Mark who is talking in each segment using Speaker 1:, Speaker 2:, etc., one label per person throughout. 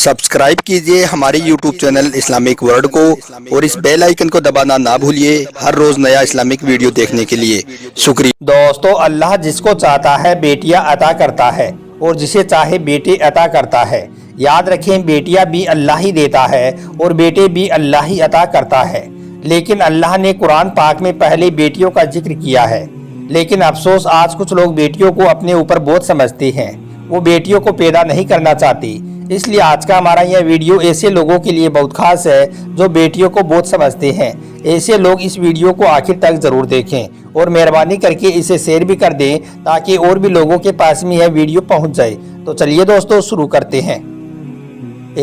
Speaker 1: Subscribe कीजिए हमारे YouTube channel Islamic world को और इस बेल आइकन को दबाना ना भूलिए हर रोज नया इस्लामिक वीडियो देखने के लिए। शुक्रिया।
Speaker 2: दोस्तों, अल्लाह जिसको चाहता है बेटियां अता करता है और जिसे चाहे बेटे अता करता है। याद रखें, बेटियां भी अल्लाह ही देता है और बेटे भी अल्लाह ही अता करता है। लेकिन अल्लाह ने कुरान पाक में पहले बेटियों का जिक्र किया है। लेकिन अफसोस, आज कुछ लोग बेटियों को अपने ऊपर बोझ समझते हैं, वो बेटियों को पैदा नहीं करना चाहती। इसलिए आज का हमारा यह वीडियो ऐसे लोगों के लिए बहुत खास है जो बेटियों को बोझ समझते हैं। ऐसे लोग इस वीडियो को आखिर तक जरूर देखें और मेहरबानी करके इसे शेयर भी कर दें ताकि और भी लोगों के पास में यह वीडियो पहुंच जाए। तो चलिए दोस्तों, शुरू करते हैं।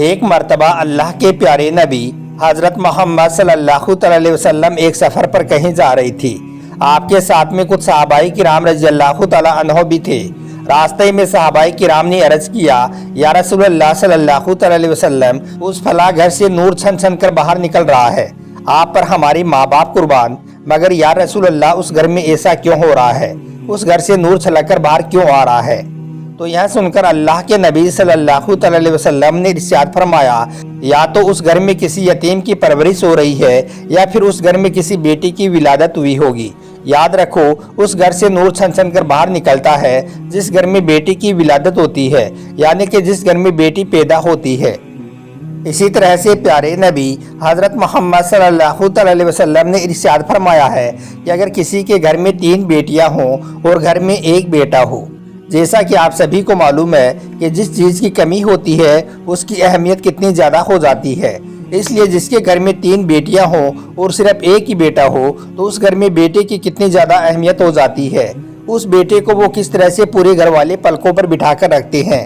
Speaker 2: एक मर्तबा अल्लाह के प्यारे नबी हजरत मोहम्मद सल्लल्लाहु अलैहि वसल्लम एक सफर पर कहीं जा रही थी। आपके साथ में कुछ सहाबाई किराम रज़ियल्लाहु तआला अन्हुम भी थे। रास्ते में सहाबाई किराम ने अर्ज किया, या रसूलल्लाह सल्लल्लाहु अलैहि वसल्लम, उस फला घर से नूर छन छन कर बाहर निकल रहा है, आप पर हमारे माँ बाप कुर्बान, मगर या रसूलल्लाह उस घर में ऐसा क्यों हो रहा है, उस घर से नूर छलक कर बाहर क्यों आ रहा है। तो यह सुनकर अल्लाह के नबी सल्लल्लाहु अलैहि वसल्लम ने इरशाद फरमाया, या तो उस घर में किसी यतीम की परवरिश हो रही है या फिर उस घर में किसी बेटी की विलादत हुई होगी। याद रखो, उस घर से नूर छन छन कर बाहर निकलता है जिस घर में बेटी की विलादत होती है, यानी कि जिस घर में बेटी पैदा होती है। इसी तरह से प्यारे नबी हजरत मोहम्मद सल्लल्लाहु अलैहि वसल्लम ने इरशाद फरमाया है कि अगर किसी के घर में 3 बेटियां हों और घर में 1 बेटा हो, जैसा कि आप सभी को मालूम है कि जिस चीज़ की कमी होती है उसकी अहमियत कितनी ज़्यादा हो जाती है। इसलिए जिसके घर में 3 बेटियां हों और सिर्फ 1 ही बेटा हो तो उस घर में बेटे की कितनी ज़्यादा अहमियत हो जाती है। उस बेटे को वो किस तरह से पूरे घर वाले पलकों पर बिठा कर रखते हैं।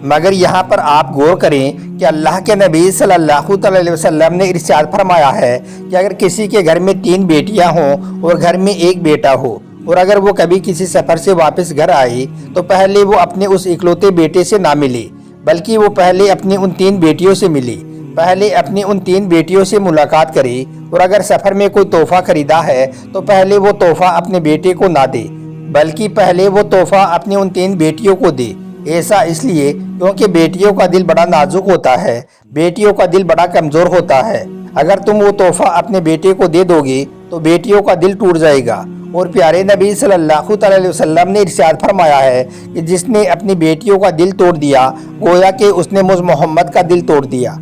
Speaker 2: मगर यहाँ पर आप गौर करें कि अल्लाह के नबी सल्लल्लाहु अलैहि वसल्लम ने इरशाद फरमाया है कि अगर किसी के घर में 3 बेटियां हों और घर में 1 बेटा हो और अगर वो कभी किसी सफ़र से वापस घर आए तो पहले वो अपने उस इकलौते बेटे से ना मिले, बल्कि वो पहले अपनी उन 3 बेटियों से मिले। पहले अपनी उन 3 बेटियों से मुलाकात करे और अगर सफ़र में कोई तोहफा खरीदा है तो पहले वो तोहफा अपने बेटे को ना दे, बल्कि पहले वो तोहफा अपनी उन 3 बेटियों को दे। ऐसा इसलिए क्योंकि बेटियों का दिल बड़ा नाजुक होता है, बेटियों का दिल बड़ा कमज़ोर होता है। अगर तुम वो तोहफा अपने बेटे को दे दोगे तो बेटियों का दिल टूट जाएगा। और प्यारे नबी सल्लल्लाहु अलैहि वसल्लम ने इरशाद फरमाया है कि जिसने अपनी बेटियों का दिल तोड़ दिया गोया कि उसने मुझ मोहम्मद का दिल तोड़ दिया।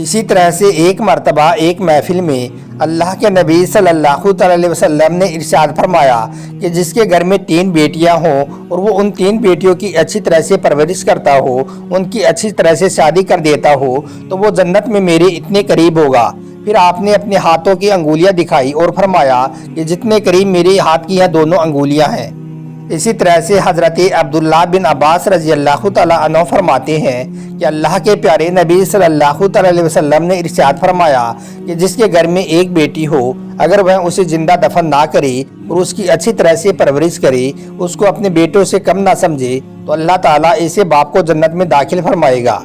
Speaker 2: इसी तरह से एक मर्तबा एक महफिल में अल्लाह के नबी सल्लल्लाहु अलैहि वसल्लम ने इरशाद फरमाया कि जिसके घर में 3 बेटियां हों और वो उन 3 बेटियों की अच्छी तरह से परवरिश करता हो, उनकी अच्छी तरह से शादी कर देता हो, तो वो जन्नत में मेरे इतने करीब होगा। फिर आपने अपने हाथों की अंगुलियां दिखाई और फरमाया कि जितने करीब मेरे हाथ की यह दोनों अंगुलियां हैं। इसी तरह से हज़रत अब्दुल्लाह बिन अब्बास रज़ियल्लाहु तआला अन्हु फरमाते हैं कि अल्लाह के प्यारे नबी सल्लल्लाहु अलैहि वसल्लम ने इरशाद फरमाया कि जिसके घर में 1 बेटी हो, अगर वह उसे जिंदा दफन ना करे और उसकी अच्छी तरह से परवरिश करे, उसको अपने बेटों से कम ना समझे, तो अल्लाह ताला ऐसे बाप को जन्नत में दाखिल फरमाएगा।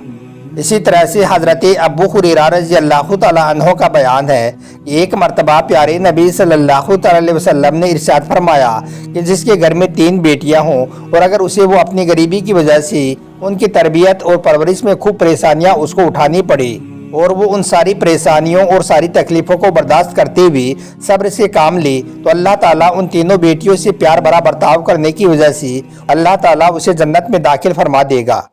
Speaker 2: इसी तरह से हज़रत अबू हुरैरा रज़ियल्लाहु तआला अन्हु का बयान है कि एक मर्तबा प्यारे नबी सल्लल्लाहु अलैहि वसल्लम ने इरशाद फरमाया कि जिसके घर में 3 बेटियां हों और अगर उसे वो अपनी गरीबी की वजह से उनकी तरबियत और परवरिश में खूब परेशानियां उसको उठानी पड़े और वो उन सारी परेशानियों और सारी तकलीफ़ों को बर्दाश्त करते हुए सब्र से काम ले, तो अल्लाह ताला उन तीनों बेटियों से प्यार भरा बर्ताव करने की वजह से अल्लाह ताला उसे जन्नत में दाखिल फरमा देगा।